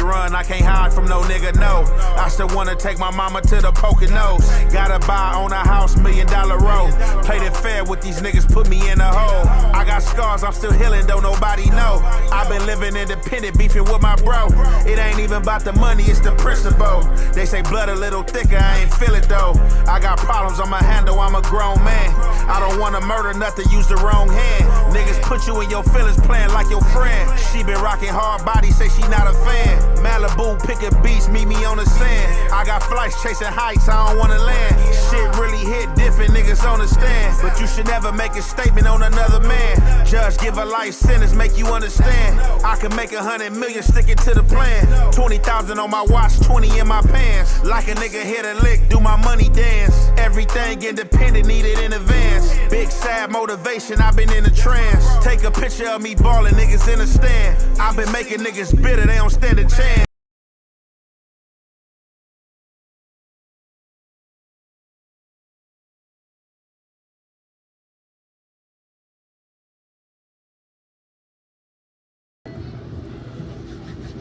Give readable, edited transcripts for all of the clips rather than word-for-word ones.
run, I can't hide from no nigga, no. I still wanna take my mama to the Poconos. Gotta buy on a house, $1 million road. Played it fair with these niggas, put me in a hole. I got scars, I'm still healing, don't nobody know. I've been living independent, beefing with my bro. It ain't even about the money, it's the principle. They say blood a little thicker, I ain't feel it though. I got problems on my handle, I'm a grown man. I don't wanna murder nothing, use the wrong hand. Niggas put you in your feelings, playing like your friend. She been rocking hard body, say she not a fan. Malibu, picking beats, meet me on the sand. I got flights chasing heights, I don't wanna land. Shit really hit different, niggas understand. But you should never make a statement on another man. Judge give a life sentence, make you understand. I can make 100 million sticking to the plan. 20,000 on my watch, 20 in my pants. Like a nigga hit a lick, do my money dance. Everything independent, needed in advance. Big sad motivation, I've been in a trance. Take a picture of me ballin', niggas in the stand. I've been making niggas bitter, they don't stand a chance.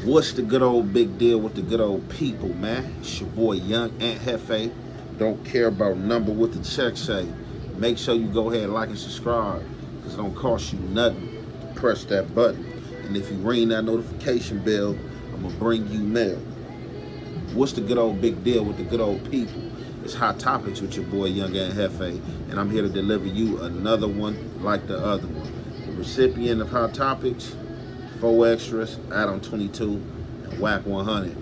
What's the good old big deal with the good old people, man? It's your boy Young Ant Hefe. Don't care about number what the check say. Make sure you go ahead, like and subscribe, because it don't cost you nothing to press that button. And if you ring that notification bell, I'm gonna bring you mail. What's the good old big deal with the good old people? It's Hot Topics with your boy Young Ant Hefe, and I'm here to deliver you another one like the other one. The recipient of Hot Topics, 4 extras, adam22, and wack 100.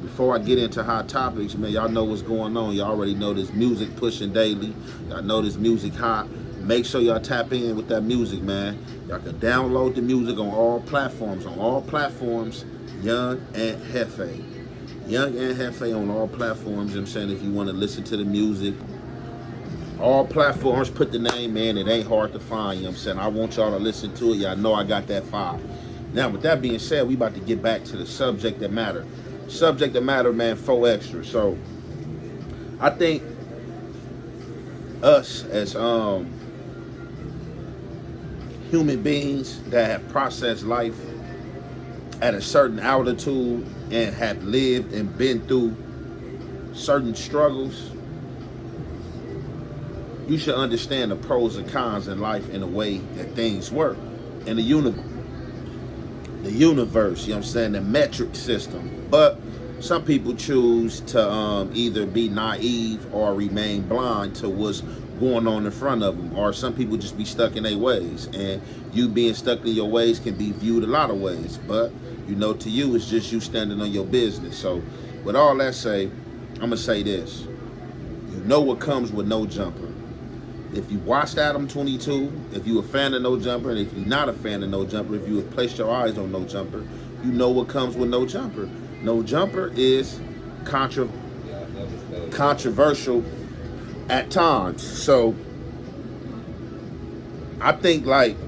Before I get into Hot Topics, man, y'all know what's going on. Y'all already know this music pushing daily. Y'all know this music hot. Make sure y'all tap in with that music, man. Y'all can download the music on all platforms. On all platforms, Young Ant Hefe. Young Ant Hefe on all platforms. You know what I'm saying? If you want to listen to the music, all platforms, put the name in. It ain't hard to find. You know what I'm saying? I want y'all to listen to it. Y'all know I got that file. Now, with that being said, we about to get back to the subject that matter. Subject that matter, man, 4 extras. So, I think us as human beings that have processed life at a certain altitude and have lived and been through certain struggles, you should understand the pros and cons in life in the way that things work. In the universe, you know what I'm saying, the metric system. But some people choose to either be naive or remain blind to what's going on in front of them. Or some people just be stuck in their ways. And you being stuck in your ways can be viewed a lot of ways. But, you know, to you, it's just you standing on your business. So, with all that say, I'm going to say this. You know what comes with no jumper. If you watched Adam22, if you a fan of No Jumper, and if you're not a fan of No Jumper, if you have placed your eyes on No Jumper, you know what comes with No Jumper. No Jumper is controversial at times. So I think, like,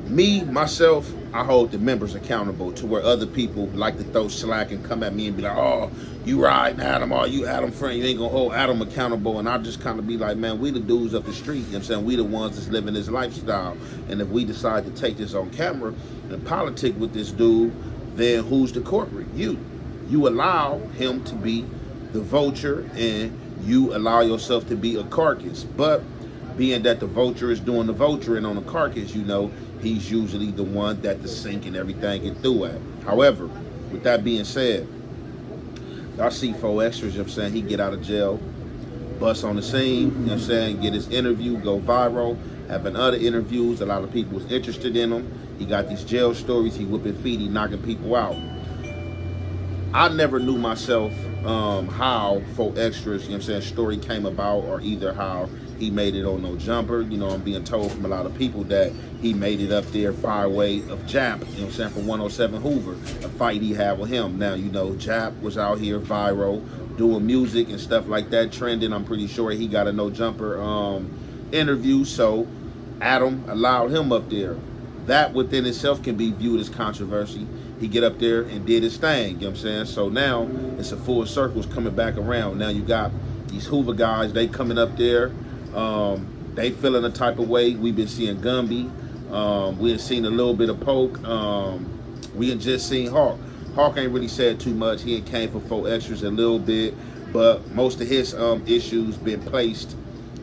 me, myself, I hold the members accountable to where other people like to throw slack and come at me and be like, oh, you riding Adam, or you Adam friend, you ain't gonna hold Adam accountable. And I just kind of be like, man, we the dudes up the street, you know what I'm saying? We the ones that's living this lifestyle. And if we decide to take this on camera and politic with this dude, then who's the corporate? You. You allow him to be the vulture and you allow yourself to be a carcass. But being that the vulture is doing the vulturing on the carcass, you know, he's usually the one that the sink and everything get through at. However, with that being said, y'all see 4 extras, you know what I'm saying? He get out of jail, bust on the scene, you know what I'm saying? Get his interview, go viral, having other interviews. A lot of people was interested in him. He got these jail stories. He whipping feet, he knocking people out. I never knew myself how 4 extras, you know what I'm saying, story came about, or either how he made it on No Jumper. You know, I'm being told from a lot of people that he made it up there by way of Jap, you know what I'm saying, from 107 Hoover, a fight he had with him. Now, you know, Jap was out here viral, doing music and stuff like that, trending. I'm pretty sure he got a No Jumper interview, so Adam allowed him up there. That within itself can be viewed as controversy. He get up there and did his thing, you know what I'm saying? So now it's a full circle coming back around. Now you got these Hoover guys, they coming up there. They feeling a type of way. We've been seeing Gumby. We've seen a little bit of Poke. We had just seen Hawk. Hawk ain't really said too much. He had came for 4 extras a little bit, but most of his issues been placed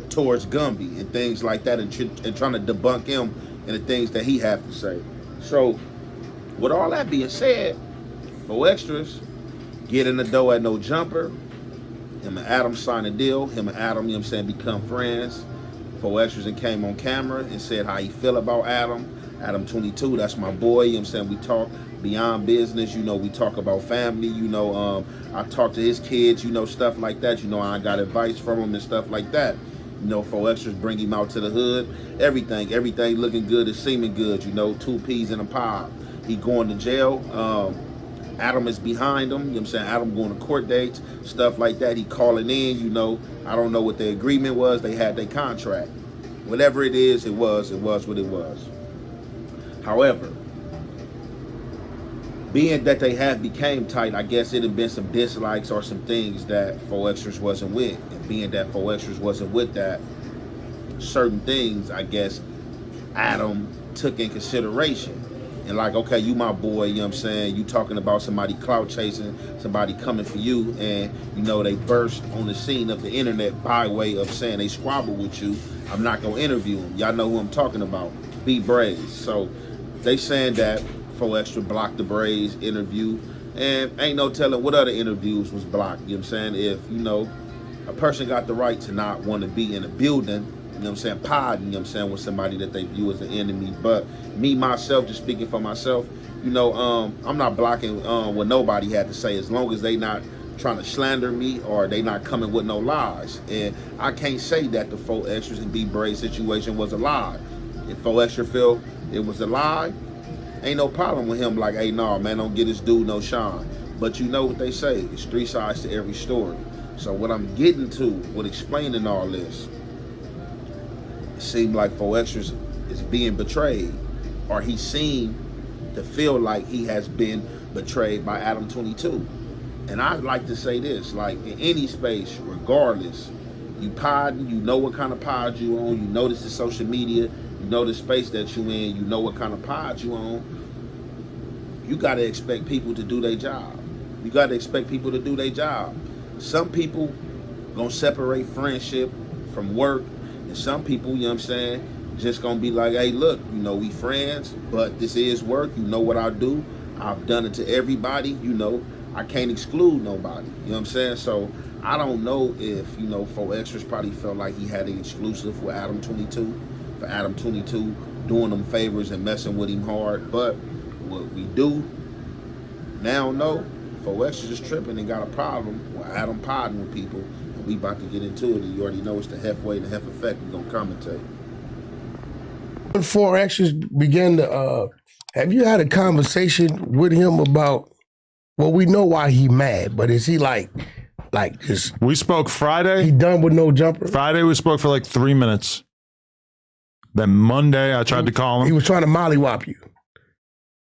towards Gumby and things like that, and trying to debunk him and the things that he have to say. So, with all that being said, 4 extras get in the door at No Jumper. Him and Adam signed a deal. Him and Adam, you know what I'm saying, become friends. 4 extras and came on camera and said how he feel about Adam. Adam22, that's my boy, you know what I'm saying? We talk beyond business, you know, we talk about family, you know, I talk to his kids, you know, stuff like that. You know, I got advice from him and stuff like that. You know, 4 extras bring him out to the hood. Everything looking good is seeming good, you know, 2 peas in a pod. He going to jail. Adam is behind him, you know what I'm saying? Adam going to court dates, stuff like that. He calling in, you know. I don't know what the agreement was. They had their contract. Whatever it is, it was what it was. However, being that they have became tight, I guess it had been some dislikes or some things that 4 extras wasn't with. And being that 4 extras wasn't with that, certain things, I guess, Adam took in consideration. And like, okay, you my boy, you know what I'm saying? You talking about somebody clout chasing, somebody coming for you, and you know they burst on the scene of the internet by way of saying they squabble with you. I'm not gonna interview them. Y'all know who I'm talking about. B Braze. So they saying that 4 extra blocked the Braze interview, and ain't no telling what other interviews was blocked. You know what I'm saying? If, you know, a person got the right to not want to be in a building, you know what I'm saying, pod, you know what I'm saying, with somebody that they view as an enemy. But me, myself, just speaking for myself, you know, I'm not blocking what nobody had to say, as long as they not trying to slander me or they not coming with no lies. And I can't say that the 4 extras and B Braze situation was a lie. If 4 extra feel it was a lie, ain't no problem with him. Like, hey, no, man, don't get this dude no shine. But you know what they say, it's 3 sides to every story. So what I'm getting to with explaining all this, it seemed like 4 extras is being betrayed, or he seemed to feel like he has been betrayed by Adam22. And I'd like to say this, like, in any space, regardless, you podding, you know what kind of pod you on, you know this is social media, you know the space that you in, you know what kind of pod you on, you gotta expect people to do their job. You gotta expect people to do their job. Some people gonna separate friendship from work, and some people, you know what I'm saying, just gonna be like, hey, look, you know, we friends, but this is work. You know what I do. I've done it to everybody, you know. I can't exclude nobody, you know what I'm saying? So I don't know if, you know, 4 extras probably felt like he had an exclusive with Adam22, for Adam22 doing them favors and messing with him hard. But what we do now know, 4 extras is tripping and got a problem with Adam podding with people, and we about to get into it. And you already know it's the Hef way and the Hef effect. We're gonna commentate. When 4 extras began to, have you had a conversation with him about? Well, we know why he mad, but is he like this? We spoke Friday. He done with No Jumper? Friday we spoke for like 3 minutes. Then Monday I tried to call him. He was trying to mollywop you.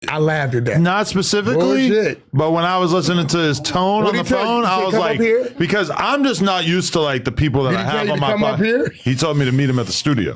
I laughed at that. Not specifically, bullshit. But when I was listening to his tone on the phone, I was like, because I'm just not used to like the people that I have on my podcast. He told me to meet him at the studio.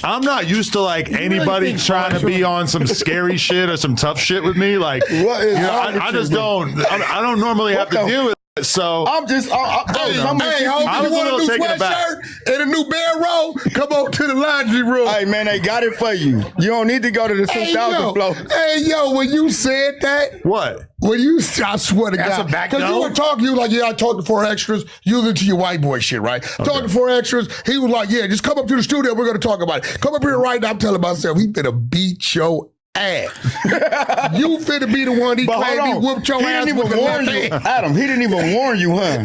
I'm not used to like anybody trying to be on some scary shit or some tough shit with me. Like, you know, I just don't. I don't normally have to deal with it. So I'm just, hey, I was a little taken aback. And a new bedroll, come on to the laundry room. Hey man, they got it for you. You don't need to go to the 6,000 floor. Hey yo, when you said that, what? When you, I swear to God, because you were talking, you were like, yeah, I talked to 4 extras. You into your white boy shit, right? Okay. Talking to 4 extras, he was like, yeah, just come up to the studio. We're gonna talk about it. Come up here right now. I'm telling myself, he finna beat your ass. You finna be the one he claimed he whooped your ass. He didn't even warn you, Adam. He didn't even warn you, huh?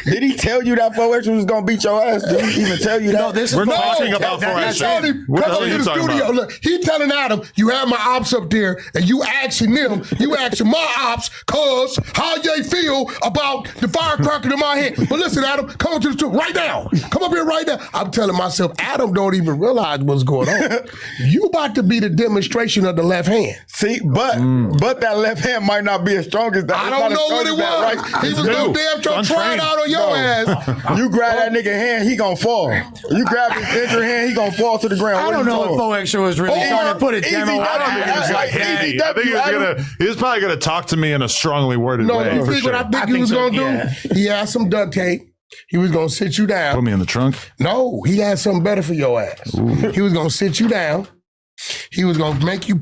Did he tell you that 4 extras was gonna beat your ass? Did he even tell you that? No, we're talking about 4 extras. Come up to the studio. Look, he telling Adam, you have my ops up there, and you asking them, you asking my ops, cause how they feel about the firecracker in my head. But listen, Adam, come up to the studio right now. Come up here right now. I'm telling myself, Adam don't even realize what's going on. You about to be the demonstration of of the left hand. See, but that left hand might not be as strong as that. I don't know what it was. Right? He was no damn trying out on your ass. You grab that nigga hand, he gonna fall. You grab his injured hand, he gonna fall to the ground. I don't know if Faux Extra was really trying to put a demo out. I think he was probably gonna talk to me in a strongly worded way. No, what I think he was gonna do? Yeah. He had some duct tape. He was gonna sit you down. Put me in the trunk? No, he had something better for your ass. Ooh. He was gonna sit you down. He was gonna make you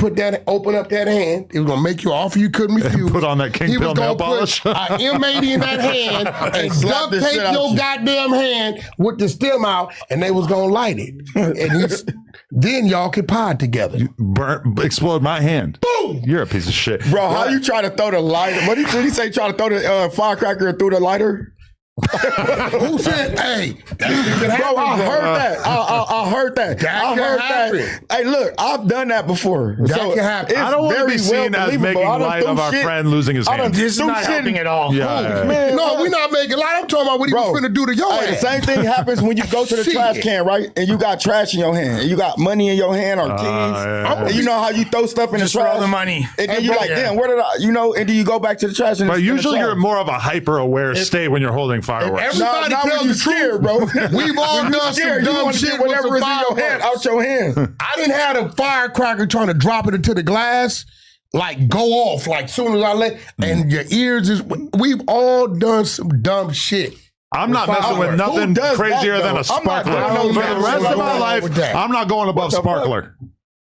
open up that hand. He was gonna make you offer you couldn't refuse. Put on that King Pill nail polish. An M80 in that hand and duct tape your goddamn hand with the stem out, and they was gonna light it. And then y'all could pod together. Explode my hand. Boom! You're a piece of shit. Bro, how you try to throw the lighter? What did he say? Try to throw the firecracker through the lighter? Who said, hey, bro, I heard that. I heard that. Hey, look, I've done that before. That can happen. I don't want to be seen as making light of our friend losing his hand. This is not helping at all. Yeah. Man, no, we're not making light. I'm talking about what he was finna do to your ass. The same thing happens when you go to the trash can, right? And you got trash in your hand. And you got money in your hand or keys. And you know how you throw stuff in the trash? Throw the money. And then you're like, damn, where did I, and then you go back to the trash. But usually you're more of a hyper-aware state when you're holding fireworks. Everybody tells the truth, bro. We've all done some dumb shit. Whatever is in your hand, out your hand. I didn't have a firecracker trying to drop it into the glass, like go off, like soon as I let, and your ears is. We've all done some dumb shit. I'm not messing with nothing crazier than a sparkler. For the rest of my life, I'm not going above sparkler.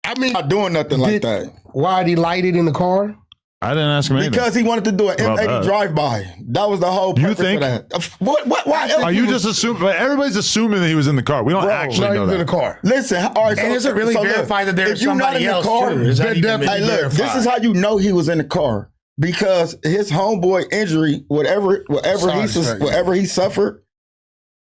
I mean, not doing nothing like that. Why'd he light it in the car? I didn't ask him anything. Because he wanted to do an M80 drive-by. That was the whole purpose for that. What? Why else? Are you just assuming? Everybody's assuming that he was in the car. We don't actually know that. In the car. Listen, all right. And is it really verified that there's somebody else too? Hey, look, this is how you know he was in the car. Because his homeboy injury, whatever he suffered,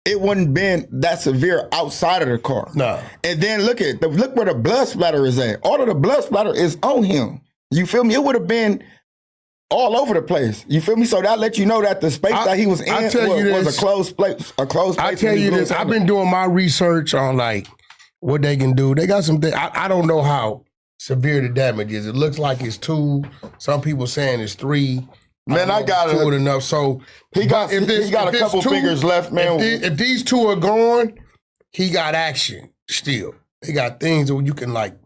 it wouldn't been that severe outside of the car. No. And then look where the blood splatter is at. All of the blood splatter is on him. You feel me? It would have been all over the place. You feel me? So that let you know that the space that he was in was a closed place. I tell you this. I've been doing my research on like what they can do. They got some things. I don't know how severe the damage is. It looks like it's 2. Some people saying it's 3. Man, I got it. Enough. So he got a couple fingers left, man. If these 2 are gone, he got action still. They got things that you can like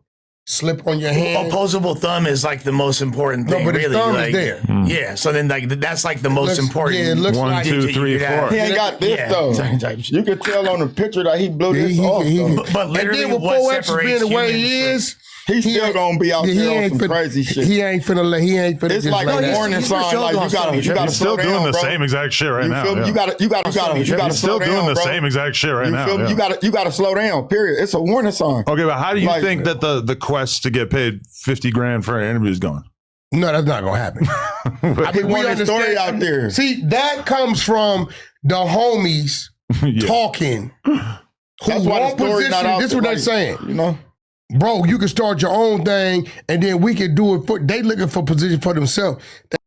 slip on your hand. Opposable thumb is like the most important thing. No, but really. His thumb is there. Yeah, so then like that's like the most important. Yeah, it looks 1, like 2, 3, 4. He ain't got this though. You can tell on the picture that he blew this off. But literally, and then with what Faux being the way he is, he's still gonna be out there on some crazy shit. He ain't finna. It's like a warning sign. Like you gotta slow down, doing the same exact shit right now. You gotta slow down. He's still doing the same exact shit right now. You gotta slow down. Period. It's a warning sign. Okay, but how do you think that the quest to get paid $50,000 for an interview is going? No, that's not gonna happen. I mean, we understand story out there. See, that comes from the homies talking. That's why the story's not out. This is what they're saying. You know. Bro, you can start your own thing, and then we can do it. They looking for position for themselves.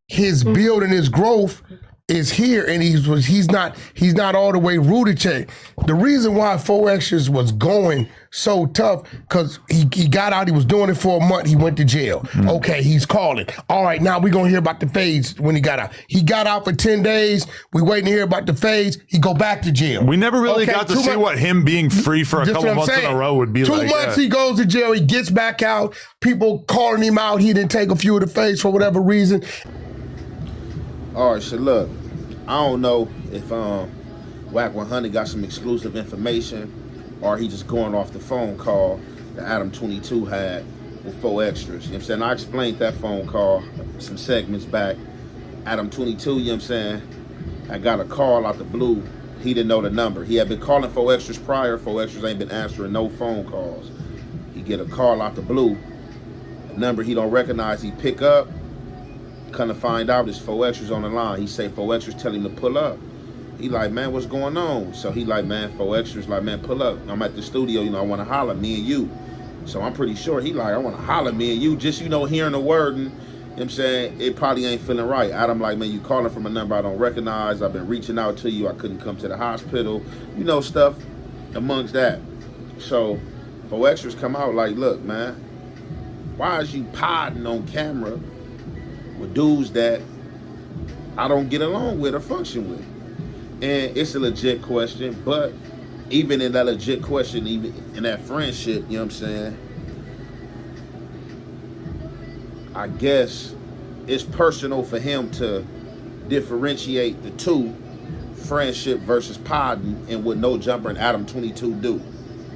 His build and his growth is here, and he's not all the way rooted check. The reason why Faux Extras was going so tough, because he got out, he was doing it for a month, he went to jail. Okay, he's calling. All right, now we're gonna hear about the fades when he got out. He got out for 10 days, we waiting to hear about the fades, he go back to jail. We never really got to see what him being free for a couple months in a row would be like. 2 months he goes to jail, he gets back out, people calling him out, he didn't take a few of the fades for whatever reason. All right, so look, I don't know if Wack 100 got some exclusive information or he just going off the phone call that Adam22 had with Faux Extras. You know what I'm saying? I explained that phone call some segments back. Adam22, you know what I'm saying, I got a call out the blue. He didn't know the number. He had been calling Faux Extras prior. Faux Extras ain't been answering no phone calls. He get a call out the blue. A number he don't recognize, he pick up. Come to find out, this Faux Extras on the line. He say Faux Extras tell him to pull up. He like, man, what's going on? So he like, man, Faux Extras like, man, pull up. I'm at the studio, I want to holler, me and you. So I'm pretty sure he like, I want to holler, me and you. Just, hearing the word, and you know what I'm saying, it probably ain't feeling right. Adam like, man, you calling from a number I don't recognize. I've been reaching out to you. I couldn't come to the hospital. Stuff amongst that. So Faux Extras come out like, look, man, why is you podding on camera with dudes that I don't get along with or function with? And it's a legit question, but even in that legit question, even in that friendship, you know what I'm saying? I guess it's personal for him to differentiate the two, friendship versus podding, and what No Jumper and Adam22 do.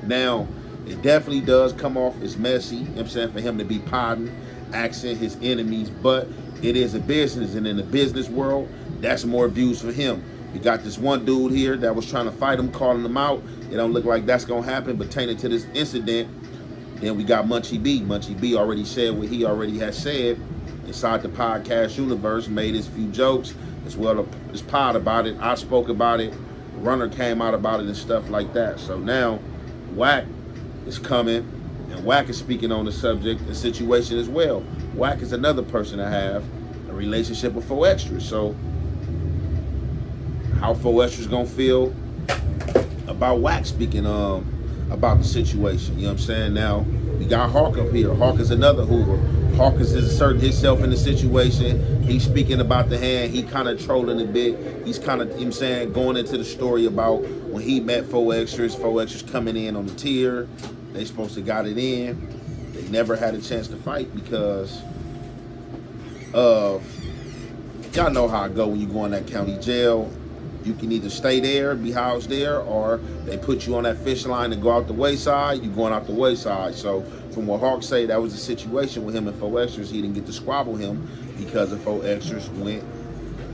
Now, it definitely does come off as messy, you know what I'm saying, for him to be podding, asking his enemies, but it is a business, and in the business world, that's more views for him. You got this one dude here that was trying to fight him, calling him out. It don't look like that's gonna happen, pertaining to this incident. Then we got Munchie B. Munchie B already said what he already has said inside the podcast universe, made his few jokes, as well as pod about it. I spoke about it, Runner came out about it and stuff like that. So now, Wack is coming, and Wack is speaking on the subject and situation as well. Wack is another person to have a relationship with 4 Extras. So how 4 Extras gonna feel about Wack speaking about the situation? You know what I'm saying? Now we got Hawk up here. Hawk is another Hoover. Hawk is asserting himself in the situation. He's speaking about the hand. He kind of trolling a bit. He's kind of, you know what I'm saying, going into the story about when he met 4 Extras. 4 Extras coming in on the tier. They supposed to got it in. They never had a chance to fight because of, y'all know how it go when you go in that county jail. You can either stay there, be housed there, or they put you on that fish line and go out the wayside. You going out the wayside. So from what Hawk say, that was the situation with him and 4 Extras. He didn't get to squabble him because the 4 Extras went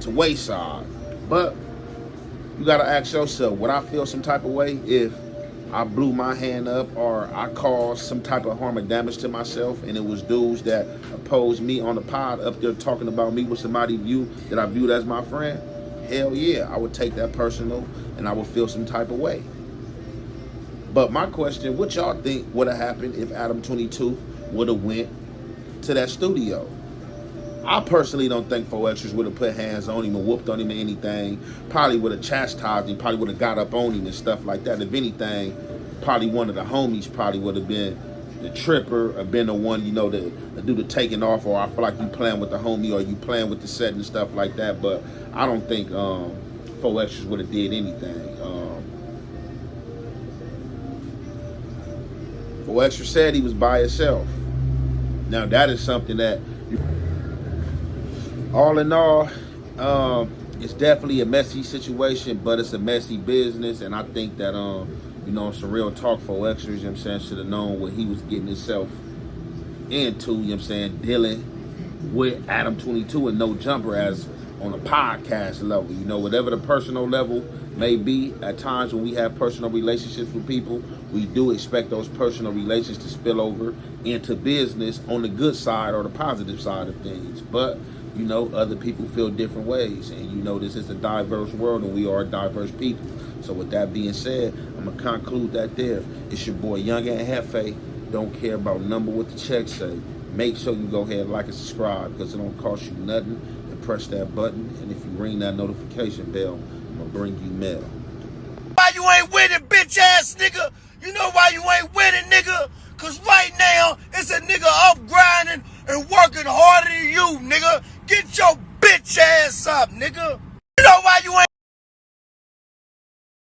to wayside. But you gotta ask yourself, would I feel some type of way if I blew my hand up or I caused some type of harm or damage to myself, and it was dudes that opposed me on the pod up there talking about me with somebody that I viewed as my friend? Hell yeah, I would take that personal and I would feel some type of way. But my question, what y'all think would have happened if Adam22 would have went to that studio? I personally don't think 4 Extras would have put hands on him or whooped on him or anything. Probably would have chastised him, probably would have got up on him and stuff like that. If anything, probably one of the homies probably would have been the tripper or been the one, you know, to do the taking off, or I feel like you playing with the homie or you playing with the set and stuff like that. But I don't think 4 Extras would have did anything. 4 Extras said he was by himself. Now that is something that, all in all, it's definitely a messy situation, but it's a messy business, and I think that you know, some real talk. 4 Extras, you know what I'm saying, should have known what he was getting himself into, you know what I'm saying, dealing with Adam22 and No Jumper as on a podcast level. You know, whatever the personal level may be, at times when we have personal relationships with people, we do expect those personal relations to spill over into business on the good side or the positive side of things. But you know, other people feel different ways, and you know, this is a diverse world and we are diverse people. So with that being said, I'm gonna conclude that there. It's your boy Young and Hefe. Don't care about number what the check say. Make sure you go ahead and like and subscribe, because it don't cost you nothing, and press that button. And if you ring that notification bell, I'm gonna bring you mail. Why you ain't winning, bitch ass nigga? You know why you ain't winning, nigga? Cause right now, it's a nigga up grinding and working harder than you, nigga. Get your bitch ass up, nigga. You know why you ain't